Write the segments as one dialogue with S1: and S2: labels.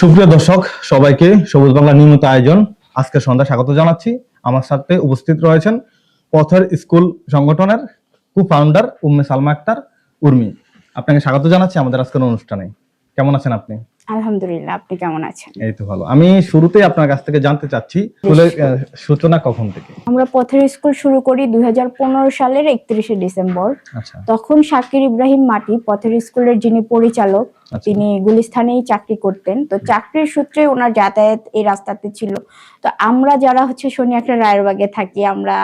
S1: সুপ্রিয় দর্শক সবাইকে সবুজ বাংলা নিয়মিত আয়োজন আজকে সন্ধ্যা স্বাগত জানাচ্ছি। আমার সাথে উপস্থিত রয়েছেন পথের স্কুল সংগঠনের কো-ফাউন্ডার উম্মে সালমা আক্তার উর্মি। আপনাকে স্বাগত জানাচ্ছি আমাদের আজকের অনুষ্ঠানে। কেমন আছেন আপনি?
S2: আলহামদুলিল্লাহ, আপনি কেমন আছেন?
S1: এই তো ভালো। আমি শুরুতেই আপনার কাছ থেকে জানতে চাচ্ছি স্কুলের সূচনা কখন থেকে?
S2: আমরা পথের স্কুল শুরু করি 2015 সালের 31শে ডিসেম্বর।
S1: আচ্ছা।
S2: তখন শাকির ইব্রাহিম মাটি পথের স্কুলের যিনি পরিচালক, তিনি গুলিস্তানেই চাকরি করতেন। তো চাকরির সূত্রে ওনার যাতায়াত এই রাস্তাতে ছিল। তো আমরা যারা শনিয়াখড়া রায়েরবাগে থাকি, আমরা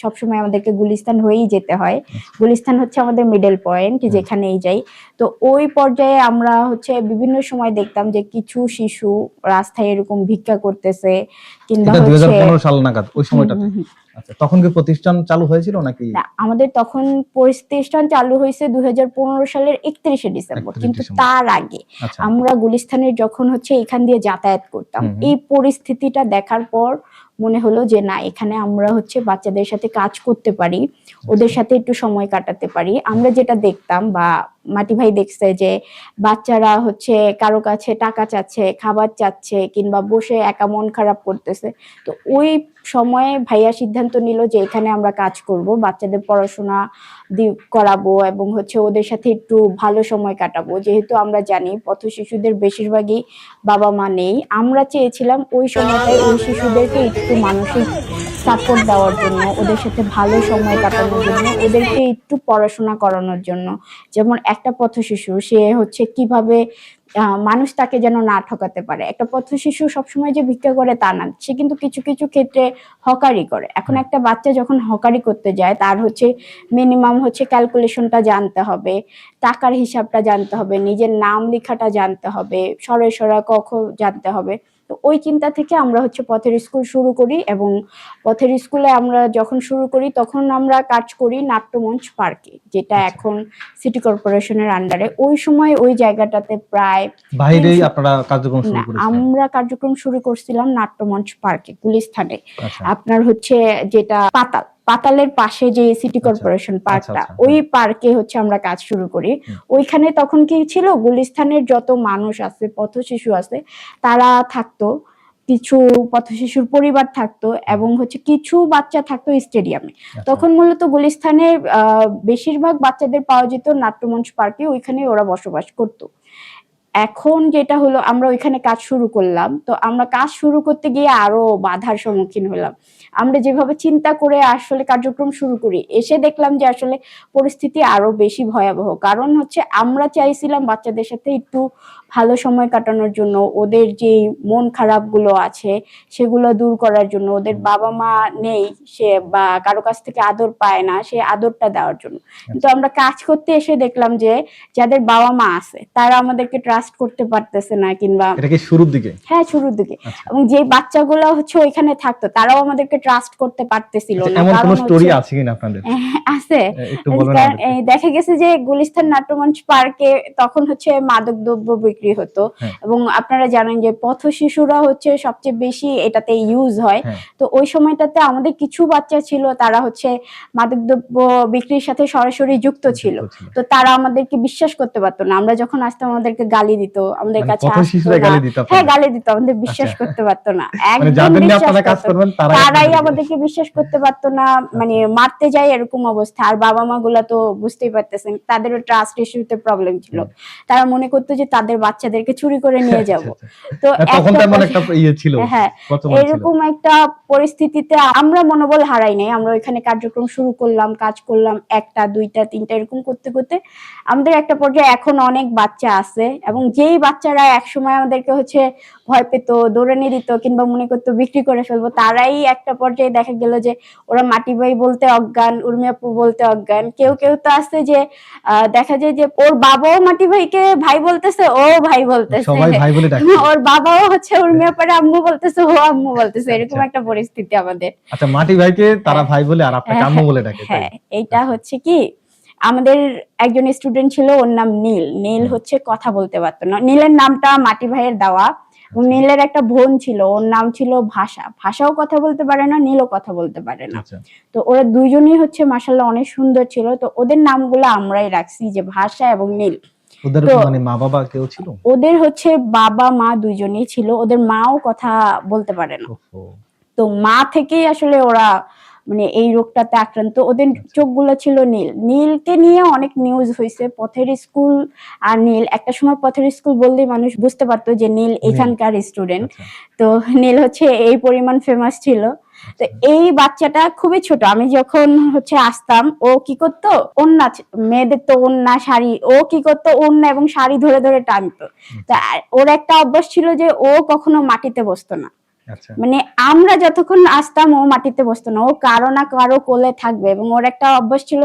S2: সবসময় আমাদেরকে গুলিস্তান হয়েই যেতে হয়। গুলিস্তান হচ্ছে আমাদের মিডল পয়েন্ট, যেখানেই যাই। তো ওই পর্যায়ে আমরা বিভিন্ন সময় দেখতাম যে কিছু শিশু রাস্তায় এরকম ভিক্ষা করতেছে, কিংবা
S1: 2015 সাল নাগাদ ওই সময়টাতে। আচ্ছা, তখন কি প্রতিষ্ঠান চালু হয়েছিল নাকি?
S2: না, আমাদের তখন প্রতিষ্ঠান চালু হয়েছে 2015 সালের 31শে ডিসেম্বর, কিন্তু তার আগে আমরা গুলিস্তানের যখন এখান দিয়ে যাতায়াত করতাম, এই পরিস্থিতিটা দেখার পর মনে হলো যে না, এখানে আমরা বাচ্চাদের সাথে কাজ করতে পারি, ওদের সাথে একটু সময় কাটাতে পারি। আমরা যেটা দেখতাম বা মাটি ভাই দেখছে যে বাচ্চারা কারো কাছে টাকা চাচ্ছে, খাবার চাচ্ছে, কিংবা বসে একা মন খারাপ করতেছে। তো ওই সময়ে ভাইয়া সিদ্ধান্ত নিল যে এখানে আমরা কাজ করব, বাচ্চাদের পড়াশোনা করাবো এবং ওদের সাথে একটু ভালো সময় কাটাবো। যেহেতু আমরা জানি পথ শিশুদের বেশিরভাগই বাবা মা নেই, আমরা চেয়েছিলাম ওই সময়টায় ওই শিশুদেরকে একটু মানসিক সাপোর্ট দেওয়ার জন্য, ওদের সাথে ভালো সময় কাটানোর জন্য, ওদেরকে একটু পড়াশোনা করানোর জন্য। যেমন একটা পথ শিশু সে কিভাবে মানুষ তাকে যেন না ঠকাতে পারে। একটা পথ শিশু সবসময় যে ভিক্ষা করে তা না, সে কিন্তু কিছু কিছু ক্ষেত্রে হকারি করে। এখন একটা বাচ্চা যখন হকারি করতে যায়, তার মিনিমাম ক্যালকুলেশনটা জানতে হবে, টাকার হিসাবটা জানতে হবে, নিজের নাম লেখাটা জানতে হবে, সরে সরা ক খ জানতে হবে। তো ওই চিন্তা থেকে আমরা পথের স্কুল শুরু করি, এবং পথের স্কুলে আমরা যখন শুরু করি তখন আমরা কাজ করি নাট্যমঞ্চ পার্কে, যেটা এখন সিটি কর্পোরেশনের আন্ডারে। ওই সময় ওই জায়গাটাতে প্রায়
S1: বাইরেই আপনারা কার্যক্রম শুরু করেছিলেন?
S2: আমরা কার্যক্রম শুরু করছিলাম নাট্যমঞ্চ পার্কে গুলিস্তানে। আপনার যেটা পাতালের পাশে যে সিটি কর্পোরেশন পার্কটা, ওই পার্কে আমরা কাজ শুরু করি। ওইখানে তখন কি ছিল, গুলিস্তানের যত মানুষ আছে, পথ শিশু আছে, তারা থাকতো, কিছু পথ শিশুর পরিবার থাকতো, এবং কিছু বাচ্চা থাকতো স্টেডিয়ামে। তখন মূলত গুলিস্তানের বেশিরভাগ বাচ্চাদের পাওয়া যেত নাট্যমঞ্চ পার্কে, ওইখানে ওরা বসবাস করতো। এখন যেটা হলো, আমরা ওইখানে কাজ শুরু করলাম। তো আমরা কাজ শুরু করতে গিয়ে আরো বাধার সম্মুখীন হলাম। আমরা যেভাবে চিন্তা করে কার্যক্রম শুরু করি, এসে দেখলাম যে আসলে পরিস্থিতি আরো বেশি ভয়াবহ। কারণ আমরা চাইছিলাম বাচ্চাদের সাথে একটু ভালো সময় কাটানোর জন্য, ওদের যে মন খারাপ গুলো আছে সেগুলো দূর করার জন্য, ওদের বাবা মা নেই, সে বা কারো কাছ থেকে আদর পায় না, সে আদরটা দেওয়ার জন্য। কিন্তু আমরা কাজ করতে এসে দেখলাম যে যাদের বাবা মা আছে তারা আমাদেরকে ট্রাস্ট করতে পারতেছে না, কিংবা
S1: এটা কি শুরুর দিকে?
S2: হ্যাঁ, শুরুর দিকে। এবং যে বাচ্চাগুলো ওইখানে থাকতো তারাও আমাদেরকে ট্রাস্ট করতে পারতেছিল না।
S1: এমন কোন স্টোরি আছে কিনা আপনাদের?
S2: আছে, দেখা গেছে যে গুলিস্তান নাট্যমঞ্চ পার্কে তখন মাদক দ্রব্য বিক্রি হতো, এবং আপনারা জানেন যে পথ শিশুরা সবচেয়ে বেশি এটাতে ইউজ হয়। তো ওই সময়টাতে আমাদের কিছু বাচ্চা ছিল, তারা মাদক দ্রব্য বিক্রির সাথে সরাসরি যুক্ত ছিল। তো তারা আমাদেরকে বিশ্বাস করতে পারতো না। আমরা যখন আসতাম আমাদেরকে গালি দিত, আমাদের কাছে হ্যাঁ গালি দিত, আমাদের বিশ্বাস করতে পারতো না। তারাই আমাদেরকে বিশ্বাস করতে পারতো না, মানে মারতে যায় এরকম অবস্থা। আর বাবা মা গুলা তো বুঝতেই পারতেছেন, তাদেরও ট্রাস্ট ইস্যুতে প্রবলেম ছিল। তারা মনে করতো যে তাদের বাচ্চাদেরকে চুরি করে নিয়ে যাব। তো এরকম একটা পরিস্থিতিতে আমরা মনোবল হারাই নাই। আমরা ওইখানে কার্যক্রম শুরু করলাম, কাজ করলাম, একটা দুইটা তিনটা এরকম করতে করতে আমাদের একটা পর্যায়ে এখন অনেক বাচ্চা আছে, এবং যেই বাচ্চারা একসময় আমাদেরকে ভয় পেত, দৌড়ানি দিত, কিংবা মনে করতো বিক্রি করে ফেলবো, তারাই একটা পর্যায়ে দেখা গেল যে ওরা মাটি ভাই বলতে অজ্ঞান, উর্মি আপু বলতে অজ্ঞান। কেউ কেউ তো আছে যে দেখা যায় যে ওর বাবাও মাটি ভাইকে ভাই বলতেছে, ও ভাই বলতেছে, ওর বাবাও উর্মি আপারে আম্মু বলতেছে, ও আম্মু বলতেছে। এরকম একটা পরিস্থিতি আমাদের।
S1: আচ্ছা, মাটি ভাইকে তারা ভাই বলে আর আপনাকে আম্মু বলে ডাকে?
S2: হ্যাঁ, এইটা কি, আমাদের একজন স্টুডেন্ট ছিল, ওর নাম নীল। নীল কথা বলতে পারতো না। নীলের নামটা মাটি ভাইয়ের দেওয়া। নীলের একটা বোন ছিল, ওর নাম ছিল ভাষা। ভাষাও কথা বলতে পারে না, নীলও কথা বলতে পারে না। তো ওরা দুইজনই মাশাআল্লাহ অনেক সুন্দর ছিল। তো ওদের নামগুলো আমরাই রাখছি, যে ভাষা এবং নীল।
S1: ওদের
S2: তো
S1: মানে মা বাবা কেউ ছিল?
S2: ওদের হচ্ছে বাবা মা দুইজনেই ছিল, ওদের মাও কথা বলতে পারে না।
S1: ওহো।
S2: তো মা থেকেই আসলে ওরা মানে এই রোগটাতে আক্রান্ত। ওদের চোখগুলো ছিল নীল। নীলকে নিয়ে অনেক নিউজ হয়েছে, পথের স্কুল আর নীল। একটা সময় পথের স্কুল বললেই মানুষ বুঝতে পারতো যে নীল এখানকার স্টুডেন্ট। তো নীল হচ্ছে এই পরিমাণ ফেমাস ছিল। তো এই বাচ্চাটা খুবই ছোট, আমি যখন হচ্ছে আসতাম ও কি করতো, ওন্না, মেয়েদের তো ওন্না শাড়ি, ও কি করতো ওন্না এবং শাড়ি ধরে ধরে টানতো। তা ওর একটা অভ্যাস ছিল যে ও কখনো মাটিতে বসতো না। মানে আমরা যতক্ষণ আসতাম ও মাটিতে বসতো না, ও কারো না কারো কোলে থাকবে। এবং ওর একটা অভ্যাস ছিল,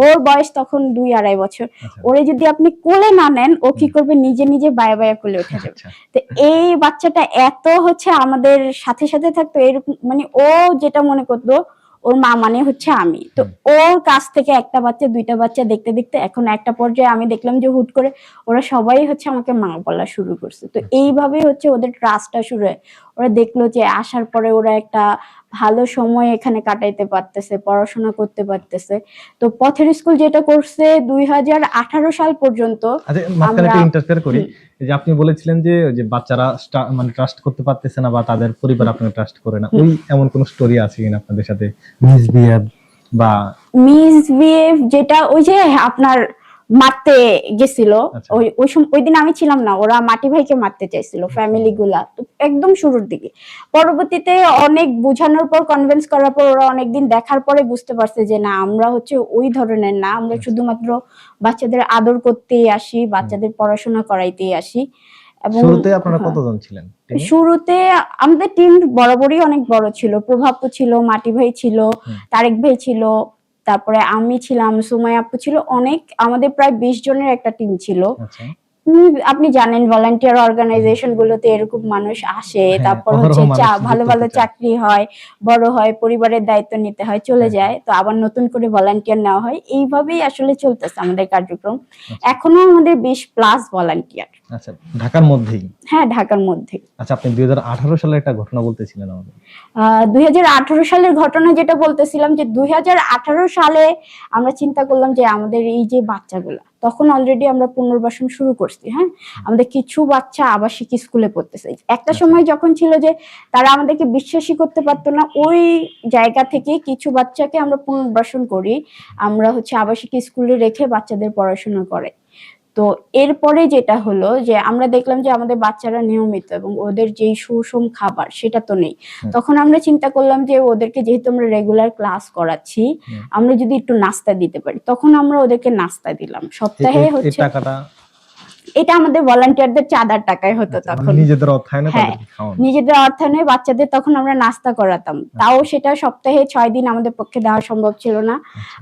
S2: ওর বয়স তখন 2-2.5 বছর। ওরে যদি আপনি কোলে না নেন ও কি করবে, নিজে নিজে বায়া বায়া কোলে উঠে যাবে। তো এই বাচ্চাটা এত হচ্ছে আমাদের সাথে সাথে থাকতো, এরকম মানে ও যেটা মনে করতো ওর মা মানে হচ্ছে আমি। তো ওর কাছ থেকে একটা বাচ্চা দুইটা বাচ্চা দেখতে দেখতে এখন একটা পর্যায়ে আমি দেখলাম যে হুট করে ওরা সবাই হচ্ছে আমাকে মা বলা শুরু করছে। তো এইভাবেই হচ্ছে ওদের ট্রাস্টটা শুরু হয়। ওরা দেখলো যে আসার পরে ওরা একটা ভালো সময় এখানে কাটাইতে পারতেছে, পড়াশোনা করতে পারতেছে। তো পথের স্কুল যেটা করছে 2018 সাল পর্যন্ত।
S1: আচ্ছা, মাঝখানে একটা ইন্টারফেয়ার করি, যে আপনি বলেছিলেন যে বাচ্চারা মানে ট্রাস্ট করতে পারতেছে না বা তাদের পরিবার আপনাকে ট্রাস্ট করে না, ওই এমন কোন স্টোরি আছে কিনা আপনাদের সাথে মিসবিহেভ বা
S2: মিসবিহেভ? যেটা ওই যে আপনার মারতে গেছিল, ওই দিন আমি ছিলাম না, ওরা মাটি ভাইকে মারতে চাইছিল ফ্যামিলি গুলা, তো একদম শুরুর দিকে। পরবর্তীতে অনেক বোঝানোর পর, কনভিন্স করার পর, ওরা অনেকদিন দেখার পরে বুঝতে পারছে যে না, আমরা হচ্ছে ওই ধরনের না, আমরা শুধুমাত্র বাচ্চাদের আদর করতেই আসি, বাচ্চাদের পড়াশোনা করাইতেই আসি। এবং
S1: শুরুতে আপনারা কতজন ছিলেন?
S2: শুরুতে আমাদের টিম বরাবরই অনেক বড় ছিল। প্রভাবও ছিল, মাটি ভাই ছিল, তারেক ভাই ছিল, তারপরে আমি ছিলাম, সুমাইয়া আপু ছিল, অনেক, আমাদের প্রায় 20 জনের একটা টিম ছিল। আপনি জানেন ভলান্টিয়ার অর্গানাইজেশন গুলোতে এরকম মানুষ আসে, তারপর হচ্ছে ভালো ভালো চাকরি হয়, বড় হয়, পরিবারের দায়িত্ব নিতে হয়, চলে যায়, তো আবার নতুন করে ভলান্টিয়ার নেওয়া হয়। এইভাবেই আসলে চলতেছে আমাদের কার্যক্রম। এখনো আমাদের 20+ ভলান্টিয়ার।
S1: আচ্ছা, ঢাকার মধ্যেই?
S2: হ্যাঁ, ঢাকার মধ্যে।
S1: আচ্ছা, আপনি 2018 সালের একটা ঘটনা বলতেছিলেন আমাদের।
S2: 2018 সালের ঘটনা যেটা বলতেছিলাম, যে 2018 সালে আমরা চিন্তা করলাম যে আমাদের এই যে বাচ্চাগুলা, তখন অলরেডি আমরা পুনর্বাসন শুরু করছি। হ্যাঁ, আমাদের কিছু বাচ্চা আবাসিক স্কুলে পড়তেছে। একটা সময় যখন ছিল যে তারা আমাদেরকে বিশ্বাসই করতে পারতো না, ওই জায়গা থেকে কিছু বাচ্চাকে আমরা পুনর্বাসন করি, আমরা হচ্ছে আবাসিক স্কুলে রেখে বাচ্চাদের পড়াশোনা করে। তো এরপরে যেটা হলো যে আমরা দেখলাম যে আমাদের বাচ্চারা নিয়মিত এবং ওদের যেই সুষম খাবার সেটা তো নেই। তখন আমরা চিন্তা করলাম যে ওদেরকে যেহেতু আমরা রেগুলার ক্লাস করাচ্ছি, আমরা যদি একটু নাস্তা দিতে পারি। তখন আমরা ওদেরকে নাস্তা দিলাম সপ্তাহে হচ্ছে, এটা আমাদের ভলান্টিয়ারদের চাঁদার টাকায় হতো তখন,
S1: নিজেদের অর্থায়নে তাদেরকে খাওয়ানো,
S2: নিজেদের অর্থায়নে বাচ্চাদের তখন আমরা নাস্তা করাতাম। তাও সেটা সপ্তাহে 6 দিন আমাদের পক্ষে দেওয়া সম্ভব ছিল না,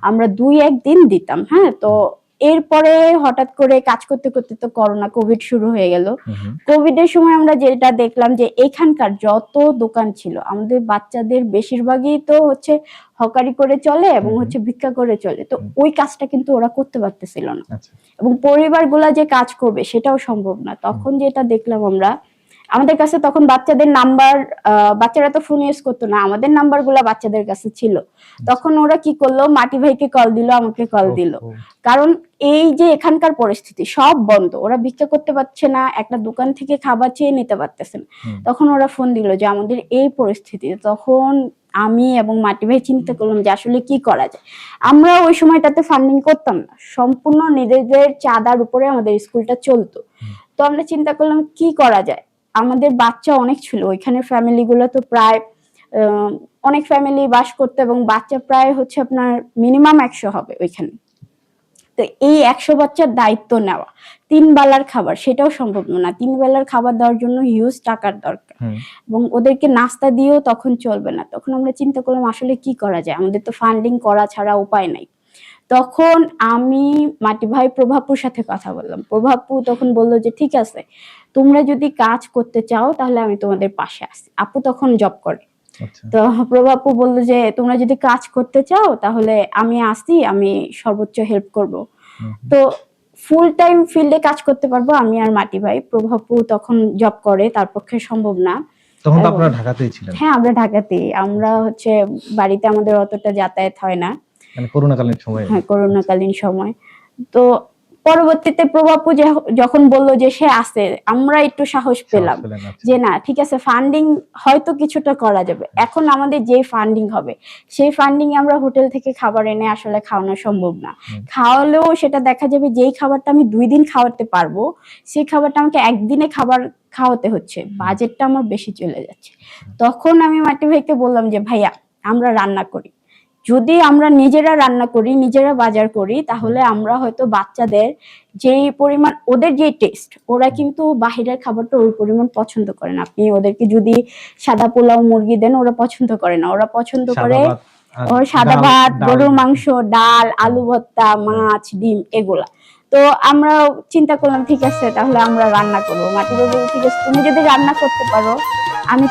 S2: আমরা 2-1 দিন দিতাম। হ্যাঁ, তো এরপরে হঠাৎ করে কাজ করতে করতে তো করোনা কোভিড শুরু হয়ে গেল। কোভিডের সময় আমরা যেটা দেখলাম যে এখানকার যত দোকান ছিল, আমাদের বাচ্চাদের বেশিরভাগই তো হচ্ছে হকারি করে চলে এবং হচ্ছে ভিক্ষা করে চলে। তো ওই কাজটা কিন্তু ওরা করতে পারতেছিল না, এবং পরিবারগুলা যে কাজ করবে সেটাও সম্ভব না। তখন যেটা দেখলাম আমরা, আমাদের কাছে তখন বাচ্চাদের নাম্বার, বাচ্চারা তো ফোন ইউজ করতো না, আমাদের নাম্বার গুলা বাচ্চাদের কাছে ছিল। তখন ওরা কি করলো, মাটি ভাইকে কল দিল, আমাকে কল দিল, কারণ এই যে এখানকার পরিস্থিতি সব বন্ধ, ওরা ভিক্ষা করতে পারছে না, একটা দোকান থেকে খাবার চেয়ে নিতে পারতেছে না। তখন ওরা ফোন দিল যে আমাদের এই পরিস্থিতি। তখন আমি এবং মাটি ভাই চিন্তা করলাম যে আসলে কি করা যায়। আমরা ওই সময়টাতে ফান্ডিং করতাম না, সম্পূর্ণ নিজেদের চাঁদার উপরে আমাদের স্কুলটা চলতো। তো আমরা চিন্তা করলাম কি করা যায়। আমাদের বাচ্চা অনেক ছিল ওইখানে, ফ্যামিলি গুলো তো প্রায় অনেক ফ্যামিলি বাস করতো, এবং বাচ্চা প্রায় হচ্ছে আপনার মিনিমাম 100 হবে ওইখানে। তো এই 100 বাচ্চার দায়িত্ব নেওয়া, 3 বেলার খাবার সেটাও সম্ভব না, 3 বেলার খাবার দেওয়ার জন্য হিউজ টাকার দরকার, এবং ওদেরকে নাস্তা দিয়েও তখন চলবে না। তখন আমরা চিন্তা করলাম আসলে কি করা যায়, আমাদের তো ফান্ডিং করা ছাড়া উপায় নাই। তখন আমি মাটি ভাই প্রভাপুর সাথে কথা বললাম। প্রভাপু তখন বললো যে ঠিক আছে, তোমরা যদি কাজ করতে চাও তাহলে আমি তোমাদের পাশে আছি। আপু তখন জব করে। তো প্রভাপু বললো যে তোমরা যদি কাজ করতে চাও তাহলে আমি আসি, আমি সর্বোচ্চ হেল্প করব। তো ফুল টাইম ফিল্ডে কাজ করতে পারবো আমি আর মাটি ভাই। প্রভাপু তখন জব করে, তার পক্ষে সম্ভব না।
S1: তখন তো আপনারা ঢাকাতেই ছিলেন?
S2: হ্যাঁ, আমরা ঢাকাতেই। আমরা হচ্ছে বাড়িতে আমাদের অতটা যাতায়াত হয় না,
S1: মানে করোনাকালীন সময়।
S2: হ্যাঁ, করোনাকালীন সময়। তো পরবর্তীতে প্রভাপু যখন বলল যে সে আছে, আমরা একটু সাহস পেলাম যে না ঠিক আছে, ফান্ডিং হয়তো কিছুটা করা যাবে। এখন আমাদের যে ফান্ডিং হবে সেই ফান্ডিং আমরা হোটেল থেকে খাবার এনে আসলে খাওয়ানো সম্ভব না। খাওয়ালেও সেটা দেখা যাবে যেই খাবারটা আমি 2 দিন খাওয়াতে পারবো সেই খাবারটা আমাকে একদিনে খাওয়াতে হচ্ছে, বাজেটটা আমার বেশি চলে যাচ্ছে। তখন আমি মাটি ভাইকে বললাম যে ভাইয়া আমরা রান্না করি, যদি আমরা নিজেরা রান্না করি, নিজেরা বাজার করি, তাহলে আমরা হয়তো বাচ্চাদের যেই পরিমাণ, ওদের যে টেস্ট, ওরা কিন্তু বাহিরের খাবারটা ওই পরিমাণ পছন্দ করে না। আপনি ওদেরকে যদি সাদা পোলাও মুরগি দেন ওরা পছন্দ করে না, ওরা পছন্দ করে সাদা ভাত, গরুর মাংস, ডাল, আলু ভর্তা, মাছ, ডিম এগুলা। তো আমরা চিন্তা করলাম ঠিক আছে তাহলে আমরা রান্না করবো। মাটি বলল ঠিক আছে তুমি যদি রান্না করতে পারো,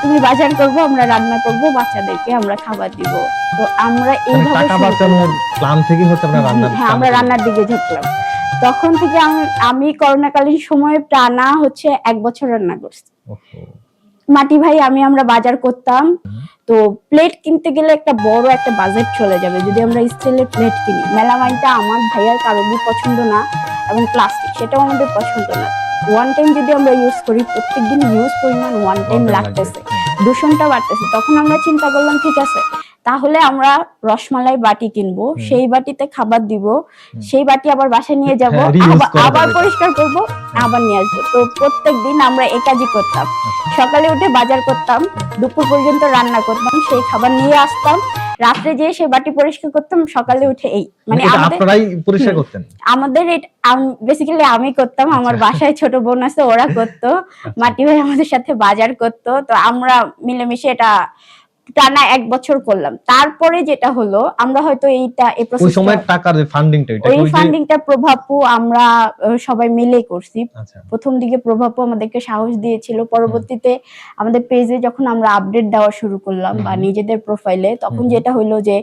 S2: তুমি বাজার করবো, আমরা রান্না করবো, বাচ্চাদেরকে আমরা খাবার দিব। তো আমরা এইভাবে
S1: প্ল্যান থেকে হচ্ছে
S2: আমরা রান্নার দিকে ঝুঁকলাম। তখন থেকে আমি করোনাকালীন সময়ে টানা হচ্ছে 1 বছর রান্না করছি। মাটি ভাই আমরা বাজার করতাম, তো প্লেট কিনতে গেলে একটা বড় একটা বাজেট চলে যাবে যদি আমরা স্টিলের প্লেট কিনি। মেলামাইনটা আমার ভাইয়ার কারোরই পছন্দ না, এবং প্লাস্টিক সেটাও আমাদের পছন্দ না। ওয়ান টাইম যদি আমরা ইউজ করি, প্রত্যেকদিন ইউজ পরিমাণ ওয়ান টাইম লাগতেছে, দূষণটা বাড়তেছে। তখন আমরা চিন্তা করলাম ঠিক আছে তাহলে আমরা রসমালাই বাটি কিনবো, সেই বাটিতে খাবার দিব, সেই বাটি আবার বাসায় নিয়ে যাব, আবার পরিষ্কার করব, আবার নিয়ে আসবো। তো প্রত্যেকদিন আমরা এই কাজই করতাম। সকালে উঠে বাজার করতাম, দুপুর পর্যন্ত রান্না করতাম, সেই খাবার নিয়ে আসতাম, রাত্রে যেয়ে সেই বাটি পরিষ্কার করতাম, সকালে উঠে আমাদের বেসিক্যালি আমি করতাম, আমার বাসায় ছোট বোন আছে ওরা করতো, মাটি ভাই আমাদের সাথে বাজার করতো। তো আমরা মিলেমিশে এটা টানা 1 বছর করলাম। তারপরে যেটা হলো আমরা হয়তো
S1: ওই সময় টাকার
S2: ফান্ডিংটা প্রভাবপু আমরা সবাই মিলে করছি। প্রথম দিকে প্রভাবপু আমাদেরকে সাহস দিয়েছিল, পরবর্তীতে আমাদের পেজে যখন আমরা আপডেট দেওয়া শুরু করলাম বা নিজেদের প্রোফাইলে, তখন যেটা হলো যে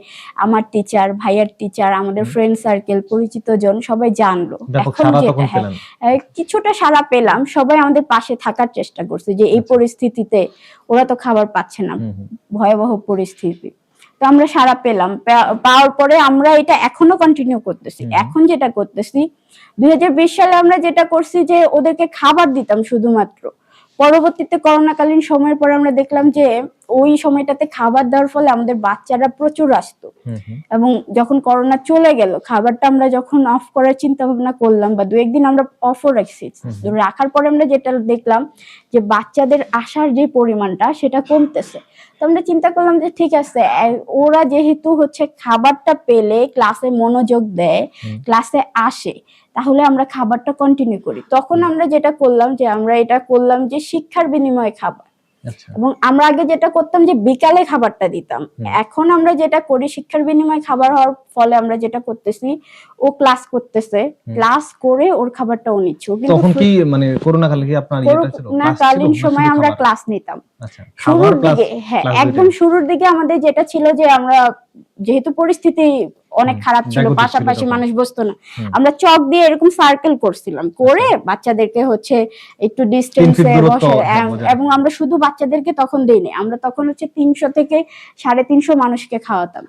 S2: আমার টিচার, ভাইয়ার টিচার, আমাদের ফ্রেন্ড সার্কেল, পরিচিত জন সবাই জানলো। এখন যেটা কিছুটা সাড়া পেলাম, সবাই আমাদের পাশে থাকার চেষ্টা করছে যে এই পরিস্থিতিতে ওরা তো খাবার পাচ্ছে না, ভয়াবহ পরিস্থিতি। তো আমরা সাড়া পেলাম, পাওয়ার পরে আমরা এটা এখনো কন্টিনিউ করতেছি। এখন যেটা করতেছি 2020 সালে আমরা যেটা করছি যে ওদেরকে খাবার দিতাম শুধুমাত্র। পরবর্তীতে করোনাকালীন সময়ের পর আমরা দেখলাম যে ওই সময়টাতে খাবার দেওয়ার ফলে আমাদের বাচ্চারা প্রচুর আসতো, এবং যখন করোনা চলে গেল খাবারটা আমরা যখন অফ করার চিন্তা ভাবনা করলাম বা 2-1 দিন আমরা অফও রাখছি, রাখার পরে আমরা যেটা দেখলাম যে বাচ্চাদের আসার যে পরিমাণটা সেটা কমতেছে। তো আমরা চিন্তা করলাম যে ঠিক আছে ওরা যেহেতু হচ্ছে খাবারটা পেলে ক্লাসে মনোযোগ দেয়, ক্লাসে আসে, তাহলে আমরা খাবারটা কন্টিনিউ করি। তখন আমরা যেটা করলাম যে আমরা এটা করলাম যে শিক্ষার বিনিময়ে খাবার, এবং আমরা আগে যেটা করতাম যে বিকালে খাবারটা দিতাম, এখন আমরা যেটা করি শিক্ষার বিনিময়ে খাবার হওয়ার ফলে আমরা যেটা করতেছি ও ক্লাস করতেছে, ক্লাস করে ওর খাবারটা ও নিচ্ছে।
S1: তখন কি মানে করোনা কালে কি আপনার এটা ছিল?
S2: করোনাকালীন সময় আমরা ক্লাস নিতাম। শুরুর দিকে একদম শুরুর দিকে আমাদের যেটা ছিল যে আমরা যেহেতু পরিস্থিতি অনেক খারাপ ছিল, পাশাপাশি মানুষ বসতো না, আমরা চক দিয়ে এরকম সার্কেল করছিলাম, করে বাচ্চাদেরকে হচ্ছে একটু ডিস্টেন্সে বসে, এবং আমরা শুধু বাচ্চাদেরকে তখন দেইনি, আমরা তখন হচ্ছে 300 থেকে 350 মানুষকে খাওয়াতাম।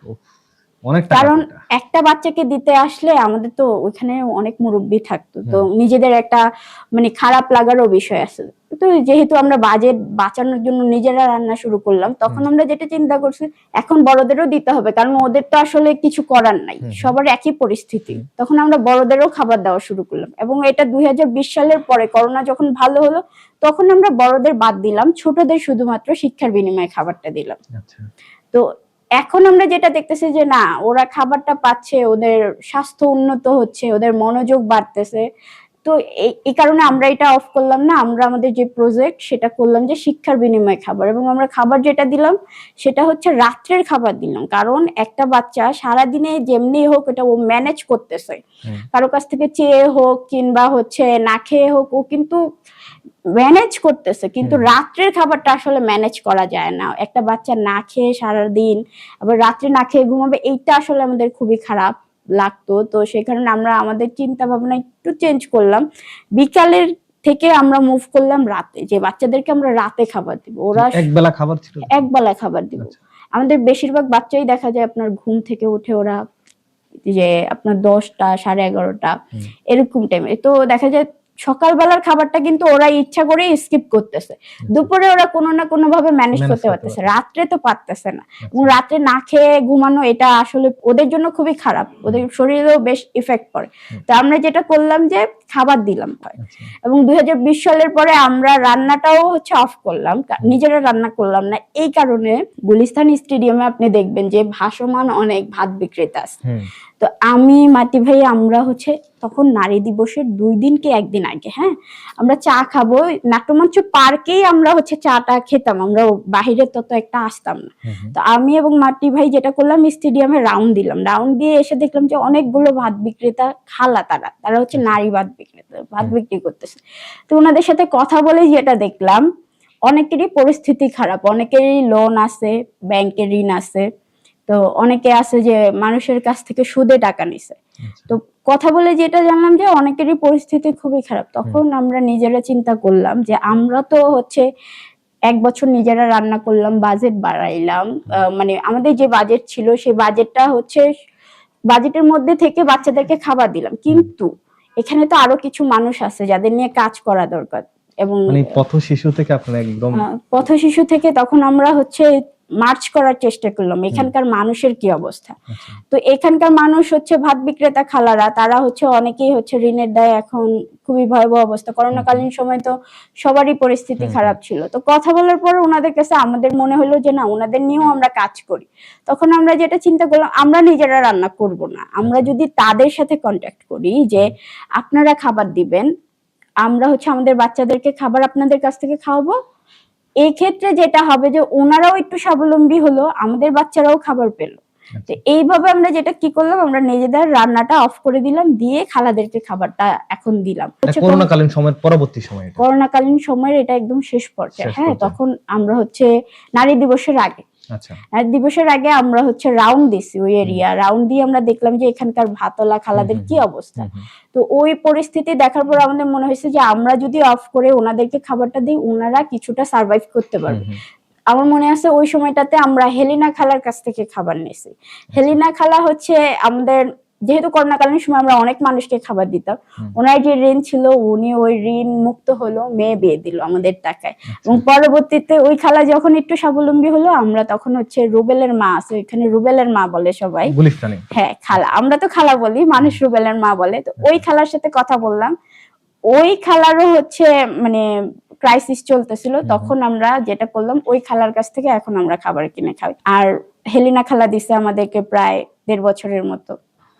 S2: কারণ একটা বাচ্চাকে দিতে আসলে আমাদের তো ওইখানে অনেক মুরব্বি থাকতো, তো নিজেদের একটা মানে খারাপ লাগারও বিষয় আছে। তো যেহেতু আমরা বাজেট বাঁচানোর জন্য নিজেরা রান্না শুরু করলাম, তখন আমরা যেটা চিন্তা করছি এখন বড়দেরও দিতে হবে, কারণ ওদের তো আসলে কিছু করার নাই, সবার একই পরিস্থিতি। তখন আমরা বড়দেরও খাবার দেওয়া শুরু করলাম, এবং এটা 2020 সালের পরে করোনা যখন ভালো হলো তখন আমরা বড়দের বাদ দিলাম, ছোটদের শুধুমাত্র শিক্ষার বিনিময়ে খাবারটা দিলাম। তো এখন আমরা যেটা দেখতেছি যে না ওরা খাবারটা পাচ্ছে, ওদের স্বাস্থ্য উন্নত হচ্ছে, ওদের মনোযোগ বাড়তেছে। তো এই কারণে আমরা এটা অফ করলাম না, আমরা আমাদের যে প্রজেক্ট সেটা করলাম যে শিক্ষার বিনিময়ে খাবার, এবং আমরা খাবার যেটা দিলাম সেটা হচ্ছে রাত্রের খাবার দিলাম। কারণ একটা বাচ্চা সারাদিনে যেমনি হোক এটা ও ম্যানেজ করতেছে, কারো কাছ থেকে চেয়ে হোক কিংবা হচ্ছে না খেয়ে হোক, ও কিন্তু ম্যানেজ করতেছে, কিন্তু রাত্রের খাবারটা আসলে ম্যানেজ করা যায় না। একটা বাচ্চা না খেয়ে সারাদিন আবার রাত্রে না খেয়ে ঘুমাবে, এইটা আসলে আমাদের খুবই খারাপ লাগতো। তো সেই কারণে আমরা আমাদের চিন্তা ভাবনা একটু চেঞ্জ করলাম, বিকালের থেকে আমরা মুভ করলাম রাতে, যে বাচ্চাদেরকে আমরা রাতে খাবার দিব। ওরা
S1: একবেলা খাবার ছিল,
S2: একবেলা খাবার দিব। আমাদের বেশিরভাগ বাচ্চাই দেখা যায় আপনার ঘুম থেকে উঠে ওরা যে আপনার 10টা 11:30 এরকম টাইমে। তো দেখা যায় সকালবেলার খাবারটা কিন্তু ওরা ইচ্ছা করে স্কিপ করতেছে, দুপুরে ওরা কোনো না কোনো ভাবে ম্যানেজ করতে পারতেছে, রাত্রে তো পারতেছে না। এবং রাত্রে না খেয়ে ঘুমানো এটা আসলে ওদের জন্য খুবই খারাপ, ওদের শরীরেও বেশ ইফেক্ট পড়ে। তো আমরা যেটা করলাম যে খাবার দিলাম, এবং 2020 সালের পরে আমরা রান্নাটাও হচ্ছে অফ করলাম, নিজেরা রান্না করলাম না। এই কারণে গুলিস্তান স্টেডিয়ামে আপনি দেখবেন যে ভাসমান অনেক ভাত বিক্রেতা আছে। তো আমি মাটি ভাই আমরা হচ্ছে তখন নারী দিবসের 2 দিন কি 1 দিন আগে, হ্যাঁ, আমরা চা খাবো নাট্যমঞ্চ পার্কেই, আমরা হচ্ছে চাটা খেতাম, আমরা বাহিরে তত একটা আসতাম না। তো আমি এবং মাটি ভাই যেটা করলাম, স্টেডিয়ামে রাউন্ড দিলাম, রাউন্ড দিয়ে এসে দেখলাম যে অনেকগুলো ভাত বিক্রেতা খালা, তারা হচ্ছে নারী ভাত বিক্রেতা, ভাত বিক্রি করতেছে। তো ওনাদের সাথে কথা বলে যেটা দেখলাম, অনেকেরই পরিস্থিতি খারাপ, অনেকেরই লোন আছে, ব্যাংকের ঋণ আছে, তো অনেকে আছে যে মানুষের কাছ থেকে সুদে টাকা নিছে। তো কথা বলে যেটা জানলাম যে অনেকেরই পরিস্থিতি খুবই খারাপ। তখন আমরা নিজেরা চিন্তা করলাম যে আমরা তো হচ্ছে 1 বছর নিজেরা রান্না করলাম, বাজেট বাড়াইলাম, মানে আমাদের যে বাজেট ছিল সেই বাজেটটা হচ্ছে বাজেটের মধ্যে থেকে বাচ্চাদেরকে খাবার দিলাম, কিন্তু এখানে তো আরো কিছু মানুষ আছে যাদের নিয়ে কাজ করা দরকার। এবং
S1: মানে পথ শিশু থেকে আপনারা একদম
S2: পথ শিশু থেকে তখন আমরা হচ্ছে মার্চ করার চেষ্টা করলাম এখানকার মানুষের কি অবস্থা। তো এখানকার মানুষ হচ্ছে ভাত বিক্রেতা খালারা, তারা হচ্ছে অনেকেই হচ্ছে ঋণের দায়ে এখন খুবই ভয়াবহ অবস্থা। করোনাকালীন সময় তো সবারই পরিস্থিতি খারাপ ছিল। তো কথা বলার পর ওনাদের কাছে আমাদের মনে হলো যে না, ওনাদের নিয়েও আমরা কাজ করি। তখন আমরা যেটা চিন্তা করলাম, আমরা নিজেরা রান্না করব না, আমরা যদি তাদের সাথে কন্ট্যাক্ট করি যে আপনারা খাবার দিবেন, আমরা হচ্ছে আমাদের বাচ্চাদেরকে খাবার আপনাদের কাছ থেকে খাওয়াবো, এই ক্ষেত্রে যেটা হবে যে ওনারাও একটু স্বাবলম্বী হলো, আমাদের বাচ্চারাও খাবার পেলো। তো এইভাবে আমরা যেটা কি করলাম, আমরা নিজেদের রান্নাটা অফ করে দিলাম, দিয়ে খালাদেরকে খাবারটা এখন দিলাম।
S1: করোনাকালীন সময়ের পরবর্তী সময়,
S2: করোনাকালীন সময়ের এটা একদম শেষ পর্যায়ে। হ্যাঁ, তখন আমরা হচ্ছে নারী দিবসের আগে, নারী দিবসের আগে আমরা হচ্ছে রাউন্ড দিছি, ওই এরিয়া রাউন্ড দিয়ে আমরা দেখলাম যে এখানকার ভাতলা খালাদের কি অবস্থা। তো ওই পরিস্থিতি দেখার পর আমাদের মনে হয়েছে যে আমরা যদি অফ করে ওনাদেরকে খাবারটা দিই, ওনারা কিছুটা সার্ভাইভ করতে পারবে। আমার মনে আছে ওই সময়টাতে আমরা হেলিনা খালার কাছ থেকে খাবার নিয়েছি। হেলিনা খালা হচ্ছে আমাদের, যেহেতু করোনাকালীন সময় আমরা অনেক মানুষকে খাবার দিতাম, ওনার যে ঋণ ছিল উনি ওই ঋণ মুক্ত হলো, মেয়ে বিয়ে দিল আমাদের টাকায়। এবং পরবর্তীতে ওই খালা যখন একটু স্বাবলম্বী হলো, আমরা তখন হচ্ছে রুবেলের মা আছে, এখানে রুবেলের মা বলে সবাই, হ্যাঁ খালা, আমরা তো খালা বলি, মানুষ রুবেলের মা বলে। তো ওই খালার সাথে কথা বললাম, ওই খালারও হচ্ছে মানে ক্রাইসিস চলতেছিল, তখন আমরা যেটা করলাম ওই খালার কাছ থেকে এখন আমরা খাবার কিনে খাই। আর হেলিনা খালা দিছে আমাদেরকে প্রায় 1.5 বছরের মতো।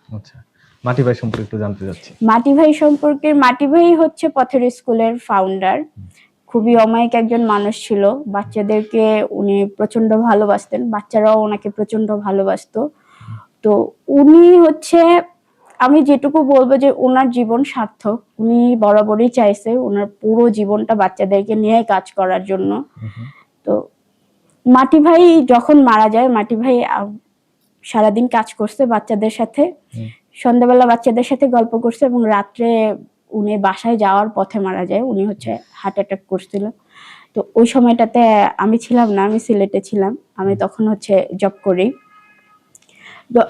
S1: আচ্ছা, মাটি ভাই সম্পর্কে একটু জানতে চাচ্ছি।
S2: মাটি ভাই সম্পর্কে, মাটি ভাই হচ্ছে পথের স্কুলের ফাউন্ডার, খুবই অমায়িক একজন মানুষ ছিল। বাচ্চাদেরকে উনি প্রচন্ড ভালোবাসতেন, বাচ্চারাও ওনাকে প্রচন্ড ভালোবাসতো। তো উনি হচ্ছে, আমি যেটুকু বলবো যে ওনার জীবন সার্থক, উনি বরাবরই চাইছে ওনার পুরো জীবনটা বাচ্চাদেরকে নিয়ে কাজ করার জন্য। তো মাটি ভাই যখন মারা যায়, মাটি ভাই সারাদিন কাজ করছে বাচ্চাদের সাথে, সন্ধ্যাবেলা বাচ্চাদের সাথে গল্প করছে, এবং রাত্রে উনি বাসায় যাওয়ার পথে মারা যায়। উনি হচ্ছে হার্ট অ্যাটাক করছিল। তো ওই সময়টাতে আমি ছিলাম না, আমি সিলেটে ছিলাম, আমি তখন হচ্ছে জব করি। তো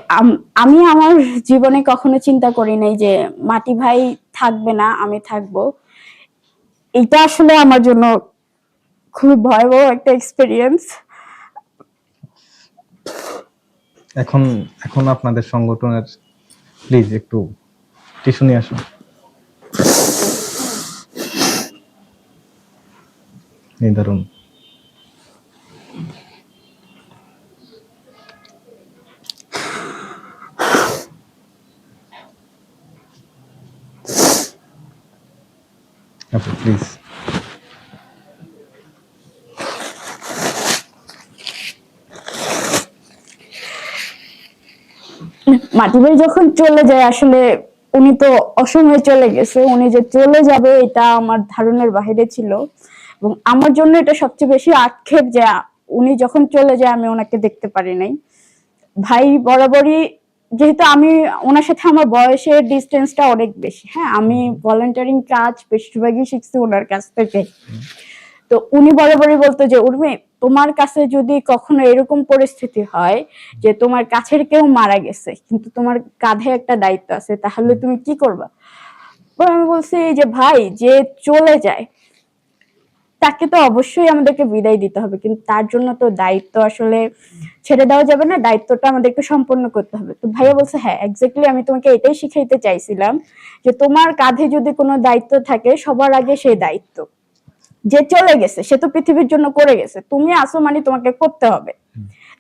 S2: আমি আমার জীবনে কখনো চিন্তা করি নাই যে মাটি ভাই থাকবে না, আমি থাকবো। এটা আসলে আমার জন্য খুব ভয়াবহ একটা এক্সপেরিয়েন্স।
S1: এখন আপনাদের সংগঠনের প্লিজ একটু টিস্যু নিয়ে আসুন। এই ধরুন, প্লিজ।
S2: মাটি ভাই যখন চলে যায়, আসলে উনি তো অসময়ে চলে গেছে, উনি যে চলে যাবে এটা আমার ধারণার বাইরে ছিল। এবং আমার জন্য এটা সবচেয়ে বেশি আক্ষেপ যে উনি যখন চলে যায় আমি ওনাকে দেখতে পারি নাই। ভাই বরাবরই, যেহেতু আমি ওনার সাথে আমার বয়সের ডিস্টেন্সটা অনেক বেশি, হ্যাঁ, আমি ভলান্টিয়ারিং কাজ বেশিরভাগই শিখছি ওনার কাছ থেকে। তো তো উনি বরাবরই বলতো যে উর্মি, তোমার কাছে যদি কখনো এরকম পরিস্থিতি হয় যে তোমার কাছের কেউ মারা গেছে কিন্তু তোমার কাঁধে একটা দায়িত্ব আছে, তাহলে তুমি কি করবা? আমি বলছি যে ভাই, যে চলে যায় তাকে তো অবশ্যই আমাদেরকে বিদায় দিতে হবে, কিন্তু তার জন্য তো দায়িত্ব আসলে ছেড়ে দেওয়া যাবে না, দায়িত্বটা আমাদেরকে সম্পন্ন করতে হবে। তো ভাইয়া বলছে হ্যাঁ এক্স্যাক্টলি, আমি তোমাকে এটাই শিখাইতে চাইছিলাম যে তোমার কাঁধে যদি কোনো দায়িত্ব থাকে সবার আগে সেই দায়িত্ব, যে চলে গেছে সে তো পৃথিবীর জন্য করে গেছে, তুমি আসো মানে তোমাকে করতে হবে,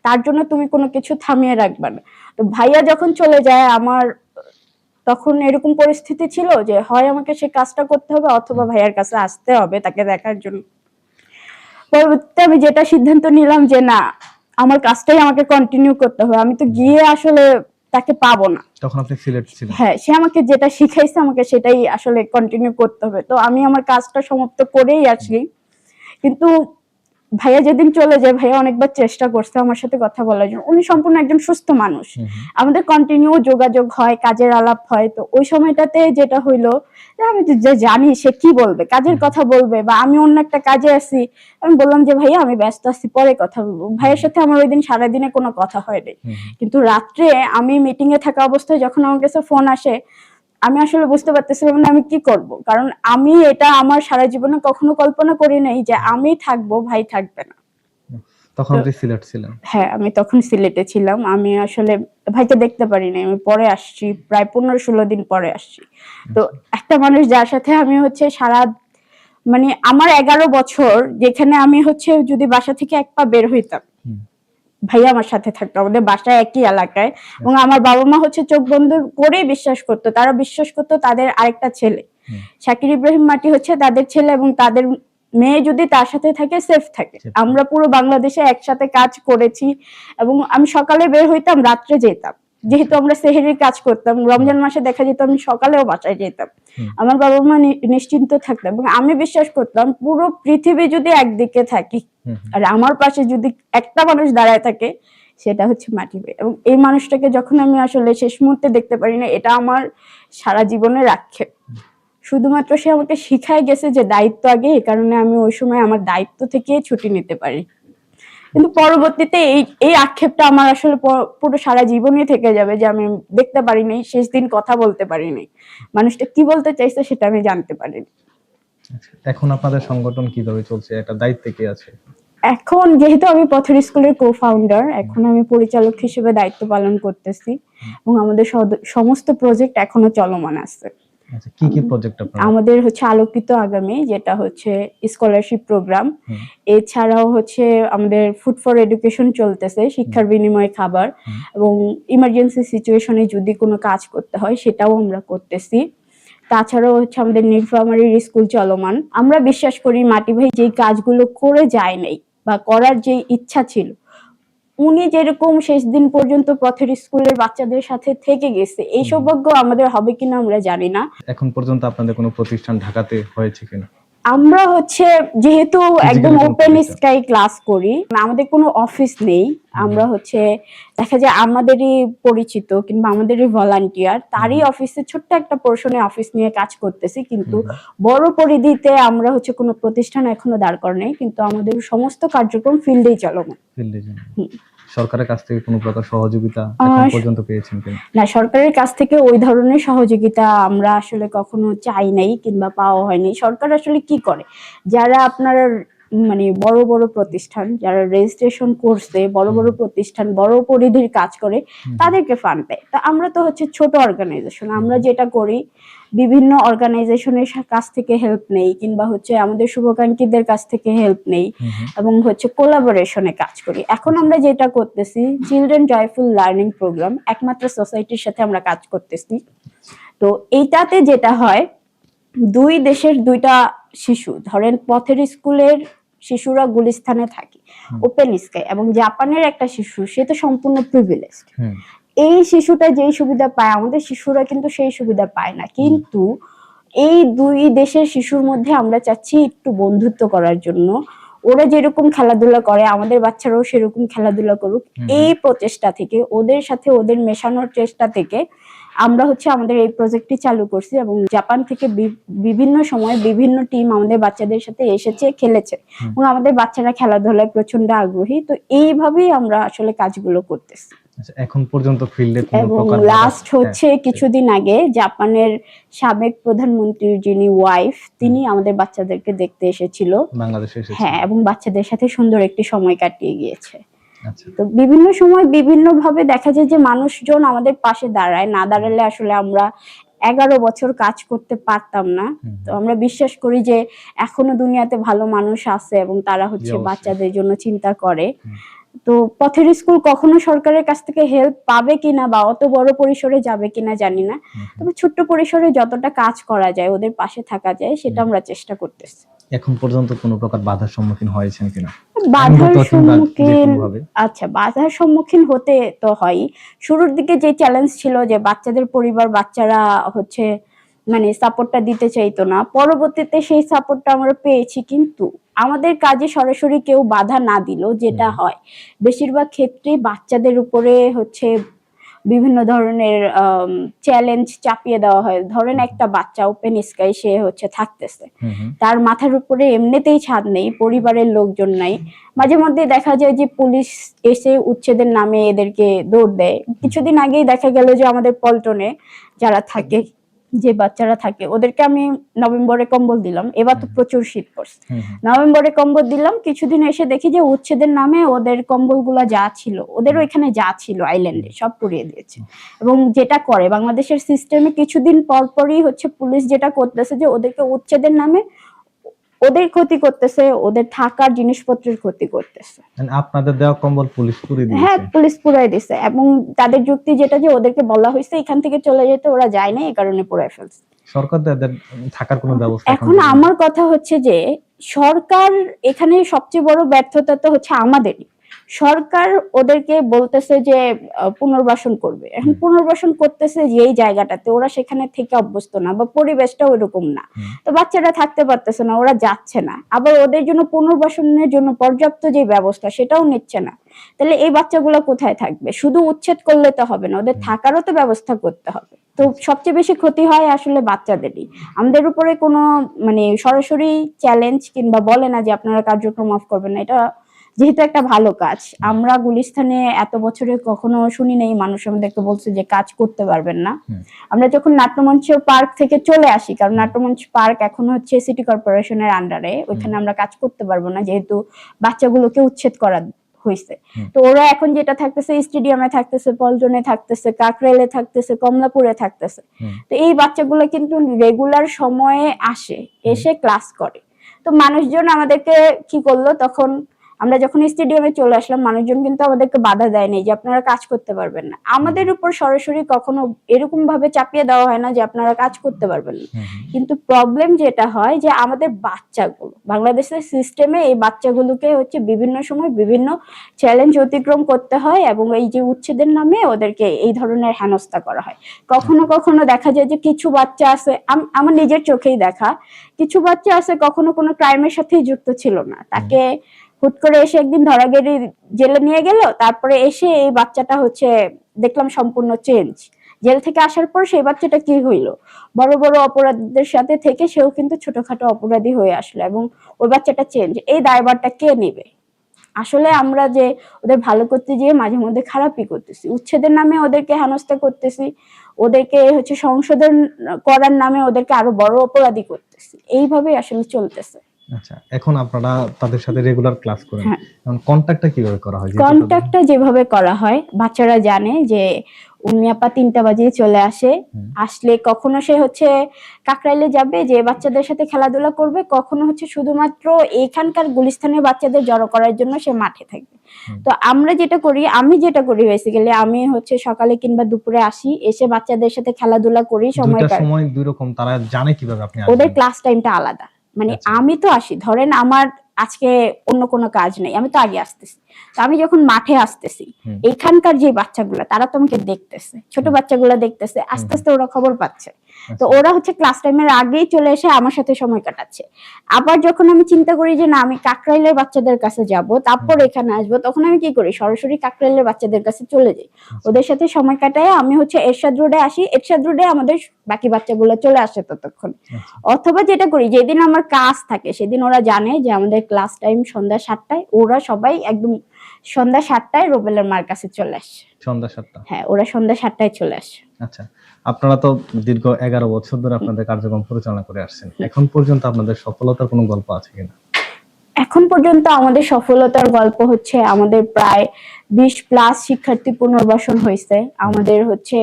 S2: তার জন্য তুমি কোনো কিছু থামিয়ে রাখবে না। তো ভাইয়া যখন চলে যায় আমার তখন এরকম পরিস্থিতি ছিল যে হয় আমাকে সে কাজটা করতে হবে অথবা ভাইয়ার কাছে আসতে হবে তাকে দেখার জন্য। পরবর্তীতে আমি যেটা সিদ্ধান্ত নিলাম যে না, আমার কাজটাই আমাকে কন্টিনিউ করতে হবে, আমি তো গিয়ে আসলে তাকে পাবো না।
S1: তখন আপনি সিলেট ছিলেন?
S2: হ্যাঁ, সে আমাকে যেটা শিখাইছে আমাকে সেটাই আসলে কন্টিনিউ করতে হবে। তো আমি আমার কাজটা সমাপ্ত করেই আসি। কিন্তু ভাইয়া যেদিন চলে যায়, ভাইয়া অনেকবার চেষ্টা করছে আমার সাথে কথা বলার জন্য, উনি সম্পূর্ণ একজন সুস্থ মানুষ, আমাদের কন্টিনিউ যোগাযোগ হয়, কাজের আলাপ হয়। তো ওই সময়টাতে যেটা হইলো, আমি তো জানি সে কি বলবে, কাজের কথা বলবে, বা আমি অন্য একটা কাজে আছি, আমি বললাম যে ভাইয়া আমি ব্যস্ত আছি, পরে কথা বলবো। ভাইয়ের সাথে আমার ওই দিন সারাদিনে কোনো কথা হয়নি, কিন্তু রাত্রে আমি মিটিং এ থাকা অবস্থায় যখন আমার কাছে ফোন আসে, আমি আসলে বুঝতে পারতেছিলাম না আমি কি করব, কারণ আমি এটা আমার সারা জীবনে কখনো কল্পনা করি নাই যে আমি থাকবো, ভাই থাকবে না।
S1: তখন আপনি সিলেট ছিলেন?
S2: হ্যাঁ, আমি তখন সিলেটে ছিলাম। আমি আসলে ভাইকে দেখতে পারিনি, আমি পরে আসছি, প্রায় 15-16 দিন পরে আসছি। তো একটা মানুষ যার সাথে আমি সারা মানে আমার 11 বছর, যেখানে আমি যদি বাসা থেকে এক পা বের হইতাম ভাইয়া আমার সাথে থাকতো, আমাদের বাসায় একই এলাকায়, এবং আমার বাবা মা চোখ বন্ধ করেই বিশ্বাস করতো, তারা বিশ্বাস করতো তাদের আরেকটা ছেলে শাকির ইব্রাহিম মাটি তাদের ছেলে, এবং তাদের মেয়ে যদি তার সাথে থাকে সেফ থাকে। আমরা পুরো বাংলাদেশে একসাথে কাজ করেছি, এবং আমি সকালে বের হইতাম, রাত্রে যেতাম, যেহেতু আমরা সেহরির কাজ করতাম, রমজান মাসে দেখা যেত আমি সকালেও বাসায় যেতাম, আমার বাবা মা নিশ্চিন্ত থাকতাম, এবং আমি বিশ্বাস করতাম পুরো পৃথিবী যদি একদিকে থাকি আর আমার পাশে যদি একটা মানুষ দাঁড়ায় থাকে সেটা মাটি ভাই। এবং এই মানুষটাকে যখন আমি আসলে শেষ মুহূর্তে দেখতে পারি না, এটা আমার সারা জীবনের আক্ষেপ। শুধুমাত্র সে আমাকে শিখাই গেছে যে দায়িত্ব আগে, এই কারণে আমি ওই সময় আমার দায়িত্ব থেকে ছুটি নিতে পারি। কিন্তু পরবর্তীতে এই আক্ষেপটা আমার আসলে পুরো সারা জীবনই থেকে যাবে, যে আমি দেখতে পারিনি, শেষ দিন কথা বলতে পারিনি, মানুষটা কি বলতে চাইছে সেটা আমি জানতে পারিনি।
S1: এখন আপনাদের সংগঠন কিভাবে চলছে, একটা দায়িত্বে কে আছে?
S2: এখন যেহেতু আমি পথের স্কুলের কো-ফাউন্ডার, এখন আমি পরিচালক হিসেবে দায়িত্ব পালন করতেছি, এবং আমাদের সমস্ত প্রজেক্ট এখনো চলমান আছে।
S1: আচ্ছা, কি কি প্রজেক্ট আপনারা?
S2: আমাদের আলোকিত আগামী, যেটা স্কলারশিপ প্রোগ্রাম, এছাড়াও আমাদের ফুড ফর এডুকেশন চলতেছে, শিক্ষার বিনিময়ে খাবার, এবং ইমার্জেন্সি সিচুয়েশনে যদি কোনো কাজ করতে হয় সেটাও আমরা করতেছি। তাছাড়াও আমাদের নীলফামারীর স্কুল চলমান। আমরা বিশ্বাস করি মাটি ভাই যে কাজগুলো করে যায় নাই বা করার যে ইচ্ছা ছিল, উনি যেরকম শেষ দিন পর্যন্ত পথের স্কুলের বাচ্চাদের সাথে থেকে গেছে, এই সৌভাগ্য আমাদের হবে কিনা আমরা জানি না।
S1: এখন পর্যন্ত আপনাদের কোনো প্রতিষ্ঠান ঢাকাতে হয়েছে কিনা?
S2: আমরা যেহেতু একদম ওপেন স্কাই ক্লাস করি, আমাদের কোনো অফিস নেই। আমরা দেখা যায় আমাদেরই পরিচিত কিংবা আমাদেরই ভলান্টিয়ার তারই অফিসে ছোট্ট একটা পোর্শনে অফিস নিয়ে কাজ করতেছি, কিন্তু বড় পরিধিতে আমরা কোনো প্রতিষ্ঠান এখনো দাঁড় করা নেই, কিন্তু আমাদের সমস্ত কার্যক্রম ফিল্ডেই চলমান।
S1: সরকারের কাছ থেকে কোনো প্রকার সহযোগিতা এখন পর্যন্ত পেয়েছেন কিনা? না,
S2: সরকারের কাছ থেকে ওই ধরনের সহযোগিতা আমরা আসলে কখনো চাই নাই কিংবা পাওয়া হয়নি। সরকার আসলে কি করে, যারা আপনার বড় বড় প্রতিষ্ঠান, যারা রেজিস্ট্রেশন করছে, বড় বড় প্রতিষ্ঠান, বড় পরিধির কাজ করে, তাদেরকে ফান্ড দেয়। তা আমরা তো ছোট অর্গানাইজেশন, আমরা যেটা করি বিভিন্ন অর্গানাইজেশনের কাছ থেকে হেল্প নেই, কিংবা আমাদের শুভাকাঙ্ক্ষীদের কাছ থেকে হেল্প নেই, এবং কোলাবোরেশনে কাজ করি। এখন আমরা যেটা করতেছি চিলড্রেন জয়ফুল লার্নিং প্রোগ্রাম, একমাত্র সোসাইটির সাথে আমরা কাজ করতেছি। তো এইটাতে যেটা হয়, দুই দেশের দুইটা শিশু, ধরেন পথের স্কুলের শিশুরা গুলিস্তানে থাকে ওপেন স্কাই, এবং জাপানের একটা শিশু, সে তো সম্পূর্ণ প্রিভিলেজড। এই শিশুটা যেই সুবিধা পায় আমাদের শিশুরা কিন্তু সেই সুবিধা পায় না। কিন্তু এই দুই দেশের শিশুর মধ্যে আমরা চাচ্ছি একটু বন্ধুত্ব করার জন্য, ওরা যেরকম খেলাধুলা করে আমাদের বাচ্চারাও সেরকম খেলাধুলা করুক, এই প্রচেষ্টা থেকে, ওদের সাথে ওদের মেশানোর চেষ্টা থেকে আমরা হচ্ছে আমাদের এই প্রজেক্টটি চালু করছি এবং জাপান থেকে বিভিন্ন সময় বিভিন্ন টিম আমাদের বাচ্চাদের সাথে এসেছে, খেলেছে এবং আমাদের বাচ্চারা খেলাধুলায় প্রচন্ড আগ্রহী। তো এইভাবেই আমরা আসলে কাজগুলো করতেছি।
S1: এখন পর্যন্ত ফিল্ডে
S2: এবং লাস্ট হচ্ছে কিছুদিন আগে জাপানের সাবেক প্রধানমন্ত্রীর যিনি ওয়াইফ, তিনি আমাদের বাচ্চাদেরকে দেখতে এসেছিল
S1: বাংলাদেশে।
S2: হ্যাঁ, এবং বাচ্চাদের সাথে সুন্দর একটি সময় কাটিয়ে গিয়েছে। তো বিভিন্ন সময় বিভিন্ন ভাবে দেখা যায় যে মানুষজন আমাদের পাশে দাঁড়ায়, না দাঁড়ালে আসলে আমরা 11 বছর কাজ করতে পারতাম না। তো আমরা বিশ্বাস করি যে এখনো দুনিয়াতে ভালো মানুষ আছে এবং তারা হচ্ছে বাচ্চাদের জন্য চিন্তা করে। তো পথের স্কুল কখনো সরকারের কাছ থেকে হেল্প পাবে কিনা বা অত বড় পরিসরে যাবে কিনা জানি না, তবে ছোট্ট পরিসরে যতটা কাজ করা যায়, ওদের পাশে থাকা যায়, সেটা আমরা চেষ্টা করতেছি।
S1: এখন পর্যন্ত কোনো প্রকার বাধার সম্মুখীন হয়েছেন কিনা?
S2: বাধার সম্মুখীন হতে তো হয়। শুরুর দিকে যে চ্যালেঞ্জ ছিল যে বাচ্চাদের পরিবার, বাচ্চারা হচ্ছে মানে সাপোর্টটা দিতে চাইতো না, পরবর্তীতে সেই সাপোর্টটা আমরা পেয়েছি। কিন্তু আমাদের কাজে সরাসরি কেউ বাধা না দিলেও যেটা হয়, বেশিরভাগ ক্ষেত্রে বাচ্চাদের উপরে হচ্ছে বিভিন্ন ধরনের চ্যালেঞ্জ চাপিয়ে দেওয়া হয়। ধরেন একটা বাচ্চা ওপেন স্কাই সে হচ্ছে থাকতেছে, তার মাথার উপরে এমনিতেই ছাদ নেই, পরিবারের লোকজন নাই, মাঝে মধ্যে দেখা যায় যে পুলিশ এসে উচ্ছেদের নামে এদেরকে দৌড় দেয়। কিছুদিন আগেই দেখা গেল যে আমাদের পল্টনে যারা থাকে, যে বাচ্চারা থাকে, ওদেরকে আমি নভেম্বরে কম্বল দিলাম। এবার তো প্রচুর শীত পড়ছে, নভেম্বরে কম্বল দিলাম, কিছুদিন এসে দেখি যে উচ্ছেদের নামে ওদের কম্বলগুলা যা ছিল, ওদের ওইখানে যা ছিল আইল্যান্ডে সব পুড়িয়ে দিয়েছে। এবং যেটা করে বাংলাদেশের সিস্টেমে কিছুদিন পরপরই হচ্ছে পুলিশ যেটা করতেছে যে ওদেরকে উচ্ছেদের নামে ওদের ক্ষতি করতেছে, ওদের থাকার জিনিসপত্রের ক্ষতি করতেছে।
S1: আপনাদের দেওয়া কম্বল পুলিশ পুড়িয়ে দিয়েছে?
S2: হ্যাঁ, পুলিশ পুড়াই দিয়েছে। এবং তাদের যুক্তি যেটা যে ওদেরকে বলা হয়েছে এখান থেকে চলে যেতে, ওরা যায় না, এই কারণে পুড়াই ফেলছে।
S1: সরকার তাদের থাকার কোনো ব্যবস্থা?
S2: এখন আমার কথা হচ্ছে যে সরকার এখানে সবচেয়ে বড় ব্যর্থতা তো হচ্ছে আমাদেরই। সরকার ওদেরকে বলতেছে যে পুনর্বাসন করবে, এখন পুনর্বাসন করতেছে যেই জায়গাটাতে ওরা সেখানে থেকে অভ্যস্ত না বা পরিবেশটা ওইরকম না, তো বাচ্চারা থাকতে পারতেছে না, ওরা যাচ্ছে না। আবার ওদের জন্য পুনর্বাসনের জন্য পর্যাপ্ত যে ব্যবস্থা সেটাও নিচ্ছে না। তাহলে এই বাচ্চাগুলো কোথায় থাকবে? শুধু উচ্ছেদ করলে তো হবে না, ওদের থাকারও তো ব্যবস্থা করতে হবে। তো সবচেয়ে বেশি ক্ষতি হয় আসলে বাচ্চাদেরই। আমাদের উপরে কোনো মানে সরাসরি চ্যালেঞ্জ কিংবা বলে না যে আপনারা কার্যক্রম অফ করবেন না, এটা যেহেতু একটা ভালো কাজ। আমরা গুলিস্তানে এত বছরে কখনো শুনি নাই মানুষ আমাদেরকে বলছে যে কাজ করতে পারবেন না। আমরা যখন নাট্যমঞ্চ পার্ক থেকে চলে আসি, কারণ নাট্যমঞ্চ পার্ক এখন হচ্ছে সিটি কর্পোরেশনের আন্ডারে, ওইখানে আমরা কাজ করতে পারবো না যেহেতু বাচ্চাগুলোকে উচ্ছেদ করা হয়েছে। তো ওরা এখন যেটা থাকতেছে স্টেডিয়ামে থাকতেছে, পল্টনে থাকতেছে, কাকরাইলে থাকতেছে, কমলাপুরে থাকতেছে। তো এই বাচ্চাগুলো কিন্তু রেগুলার সময়ে আসে, এসে ক্লাস করে। তো মানুষজন আমাদেরকে কি করলো, তখন আমরা যখন স্টেডিয়ামে চলে আসলাম মানুষজন কিন্তু আমাদেরকে বাধা দেয়নি যে আপনারা কাজ করতে পারবেন না। আমাদের উপর সরাসরি কখনো এরকম ভাবে চাপিয়ে দেওয়া হয় না যে আপনারা কাজ করতে পারবেন না। কিন্তু প্রবলেম যেটা হয় যে আমাদের বাচ্চাগুলো বাংলাদেশের সিস্টেমে এই বাচ্চাগুলোকে হচ্ছে বিভিন্ন সময় বিভিন্ন চ্যালেঞ্জ অতিক্রম করতে হয় এবং এই যে উচ্ছেদের নামে ওদেরকে এই ধরনের হেনস্থা করা হয়। কখনো কখনো দেখা যায় যে কিছু বাচ্চা আছে, আমার নিজের চোখেই দেখা, কিছু বাচ্চা আছে কখনো কোনো ক্রাইমের সাথেই যুক্ত ছিল না, তাকে হুট করে এসে একদিন ধরা গেলে জেলে নিয়ে গেল, তারপরে এসে এই বাচ্চাটা হচ্ছে দেখলাম সম্পূর্ণ চেঞ্জ। জেল থেকে আসার পর সেই বাচ্চাটা কি হইলো, বড় বড় অপরাধীদের সাথে থেকে সেও কিন্তু ছোটখাটো অপরাধী হয়ে আসলো এবং ওই বাচ্চাটা চেঞ্জ। এই দায়ভারটা কে নেবে? আসলে আমরা যে ওদের ভালো করতে গিয়ে মাঝে মধ্যে খারাপই করতেছি, উচ্ছেদের নামে ওদেরকে হেনস্থা করতেছি, ওদেরকে হচ্ছে সংশোধন করার নামে ওদেরকে আরো বড় অপরাধী করতেছি, এইভাবেই আসলে চলতেছে।
S1: আচ্ছা, এখন আপনারা তাদের সাথে রেগুলার ক্লাস করেন, এখন কন্টাক্টটা কিভাবে করা হয়?
S2: কন্টাক্টটা যেভাবে করা হয়, বাচ্চারা জানে যে উর্মি আপা 3টা বাজে চলে আসে, আসলে কখনো সে হচ্ছে কাকরাইলে যাবে যে বাচ্চাদের সাথে খেলাধুলা করবে, কখনো হচ্ছে শুধুমাত্র এখানকার গুলিস্তানের বাচ্চাদের জড়ো করার জন্য সে মাঠে থাকবে। তো আমরা যেটা করি, আমি যেটা করি বেসিক্যালি, আমি হচ্ছে সকালে কিংবা দুপুরে আসি, এসে বাচ্চাদের সাথে খেলাধুলা করি। সময়
S1: দুই রকম, তারা জানে কিভাবে আপনি আসবেন?
S2: ওদের ক্লাস টাইমটা আলাদা, মানে আমি তো আসি, ধরেন আমার আজকে অন্য কোনো কাজ নেই, আমি তো আগে আসতেছি, তো আমি যখন মাঠে আসতেছি এখানকার যে বাচ্চাগুলো তারা তো আমাকে দেখতেছে, ছোট বাচ্চাগুলো দেখতেছে, আস্তে আস্তে ওরা খবর পাচ্ছে তো ওরা হচ্ছে ক্লাস টাইমের আগেই চলে এসে আমার সাথে সময় কাটাচ্ছে। আবার যখন আমি চিন্তা করি যে না আমি কাকরাইলের বাচ্চাদের কাছে যাব, তারপর এখানে আসবো, তখন আমি কি করি, সরাসরি কাকরাইলের বাচ্চাদের কাছে চলে যাই, ওদের সাথে সময় কাটায় আমি হচ্ছে এরশাদ রোডে আসি, এরশাদ রোডে আমাদের বাকি বাচ্চাগুলো চলে আসে ততক্ষণ। অথবা যেটা করি, যেদিন আমার কাজ থাকে সেদিন ওরা জানে যে আমাদের ক্লাস টাইম সন্ধ্যা 7টায়, ওরা সবাই একদম সন্ধ্যা 7টায় রুবেলের মার কাছে চলে আসে।
S1: সন্ধ্যা 7টা?
S2: হ্যাঁ, ওরা সন্ধ্যা 7টায় চলে আসে।
S1: আচ্ছা, আপনারা তো দীর্ঘ 11 বছর ধরে আপনাদের কার্যক্রম পরিচালনা করে আসছেন, এখন পর্যন্ত আপনাদের সফলতার কোনো গল্প আছে কিনা?
S2: এখন পর্যন্ত আমাদের সফলতার গল্প হচ্ছে আমাদের প্রায় 20+ শিক্ষার্থী পুনর্বাসন হয়েছে। আমাদের হচ্ছে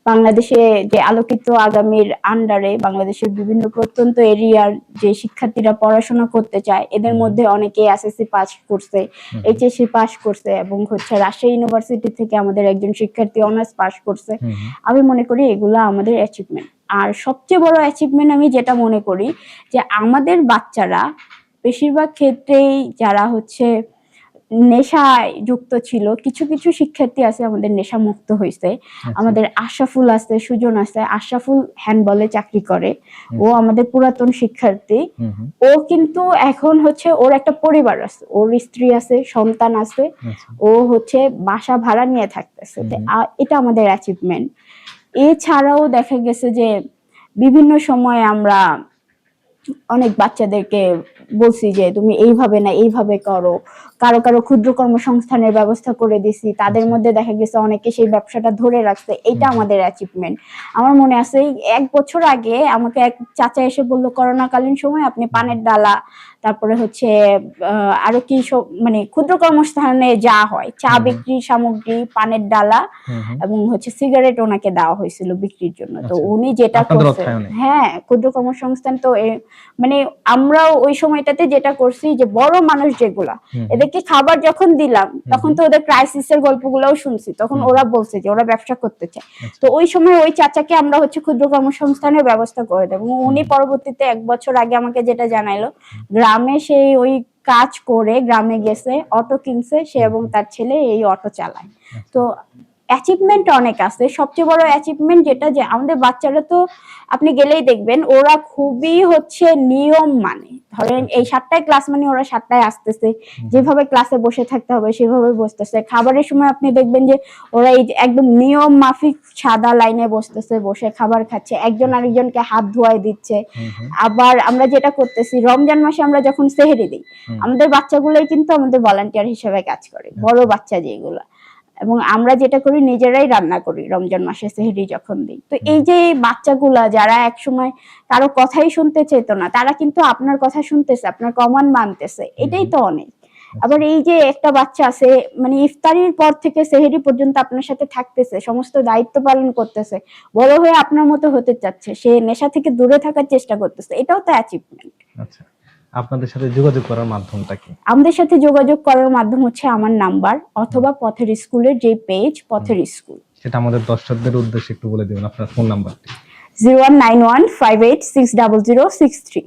S2: বাংলাদেশে যে আলোকিত আগামীর আন্ডারে বাংলাদেশের বিভিন্ন প্রত্যন্ত এরিয়ার যে শিক্ষার্থীরা পড়াশোনা করতে চায়, এদের মধ্যে অনেকে এসএসসি পাস করছে, এইচএসসি পাস করছে, এবং হচ্ছে রাজশাহী ইউনিভার্সিটি থেকে আমাদের একজন শিক্ষার্থী অনার্স পাস করছে। আমি মনে করি এগুলো আমাদের অ্যাচিভমেন্ট। আর সবচেয়ে বড় অ্যাচিভমেন্ট আমি যেটা মনে করি যে আমাদের বাচ্চারা বেশিরভাগ ক্ষেত্রেই যারা হচ্ছে নেশায় যুক্ত ছিল, কিছু কিছু শিক্ষার্থী আছে আমাদের নেশা মুক্ত হয়েছে। আমাদের আশরাফুল আছে, সুজন আছে, আশরাফুল হ্যান্ডবলে চাকরি করে, ও আমাদের পুরাতন শিক্ষার্থী। ও কিন্তু এখন হচ্ছে ওর একটা পরিবার আছে, ওর স্ত্রী আছে, সন্তান আছে, ও হচ্ছে বাসা ভাড়া নিয়ে থাকতেছে। এটা আমাদের অ্যাচিভমেন্ট। এছাড়াও দেখা গেছে যে বিভিন্ন সময় আমরা অনেক বাচ্চাদেরকে বলছি যে তুমি এইভাবে না এইভাবে করো, কারো কারো ক্ষুদ্র কর্মসংস্থানের ব্যবস্থা করে দিছি, তাদের মধ্যে দেখা গেছে অনেকে সেই ব্যবসাটা ধরে রাখছে। এটা আমাদের অ্যাচিভমেন্ট। আমার মনে আছে 1 বছর আগে আমাকে এক চাচা এসে বললো, করোনাকালীন সময় আপনি পানের ডালা, তারপরে হচ্ছে আরো কি সব মানে ক্ষুদ্র কর্মস্থানে যা হয়, চা বিক্রির সামগ্রী, পানের ডালা এবং হচ্ছে সিগারেট ওনাকে দেওয়া হয়েছিল বিক্রির জন্য। তো উনি যেটা করছে, হ্যাঁ, ক্ষুদ্র কর্মসংস্থান। তো মানে আমরা ওই সময়টাতে যেটা করছি যে বড় মানুষ যেগুলা, এদেরকে খাবার যখন দিলাম তখন তো ওদের ক্রাইসিসের গল্পগুলোও শুনছি, তখন ওরা বলছে যে ওরা ব্যবসা করতে চায়। তো ওই সময় ওই চাচাকে আমরা হচ্ছে ক্ষুদ্র কর্মসংস্থানের ব্যবস্থা করে দেব। উনি পরবর্তীতে 1 বছর আগে আমাকে যেটা জানাইলো, গ্রামে সেই ওই কাজ করে গ্রামে গেছে, অটো কিনছে সে এবং তার ছেলে এই অটো চালায়। তো অ্যাচিভমেন্ট অনেক আছে। সবচেয়ে বড় অ্যাচিভমেন্ট যেটা, যে আমাদের বাচ্চারা তো আপনি গেলেই দেখবেন ওরা খুবই হচ্ছে নিয়ম মানে, ধরেন এই 7টায় ক্লাস মানে ওরা 7টায় আসতেছে, যেভাবে ক্লাসে বসে থাকতে হবে সেভাবে বসতেছে। খাবারের সময় আপনি দেখবেন যে ওরা এই একদম নিয়ম মাফিক সাদা লাইনে বসতেছে, বসে খাবার খাচ্ছে, একজন আরেকজনকে হাত ধোয়ায় দিচ্ছে। আবার আমরা যেটা করতেছি, রমজান মাসে আমরা যখন সেহরি দিই, আমাদের বাচ্চাগুলোই কিন্তু আমাদের ভলান্টিয়ার হিসেবে কাজ করে, বড় বাচ্চা যেগুলো। এবং আমরা যেটা করি, নিজেরাই রান্না করি রমজান মাসে সেহরি যখন দিই। তো এই যে বাচ্চাগুলা যারা একসময় কারো কথাই শুনতে চেত না, তারা কিন্তু আপনার কথা শুনতেছে, আপনার কমান্ড মানতেছে, এটাই তো অনেক। আবার এই যে একটা বাচ্চা আছে মানে ইফতারির পর থেকে সেহরি পর্যন্ত আপনার সাথে থাকতেছে, সমস্ত দায়িত্ব পালন করতেছে, বড় হয়ে আপনার মতো হতে চাচ্ছে, সে নেশা থেকে দূরে থাকার চেষ্টা করতেছে, এটাও তো অ্যাচিভমেন্ট।
S1: আচ্ছা, আপনাদের সাথে যোগাযোগ করার মাধ্যমটা কি?
S2: আমাদের সাথে যোগাযোগ করার মাধ্যম হচ্ছে আমার নাম্বার, অথবা পথের স্কুলের যে পেজ পথের স্কুল,
S1: সেটা আমাদের দর্শকদের উদ্দেশ্যে একটু বলে দিবেন আপনার ফোন নাম্বারটি।
S2: 019158600063।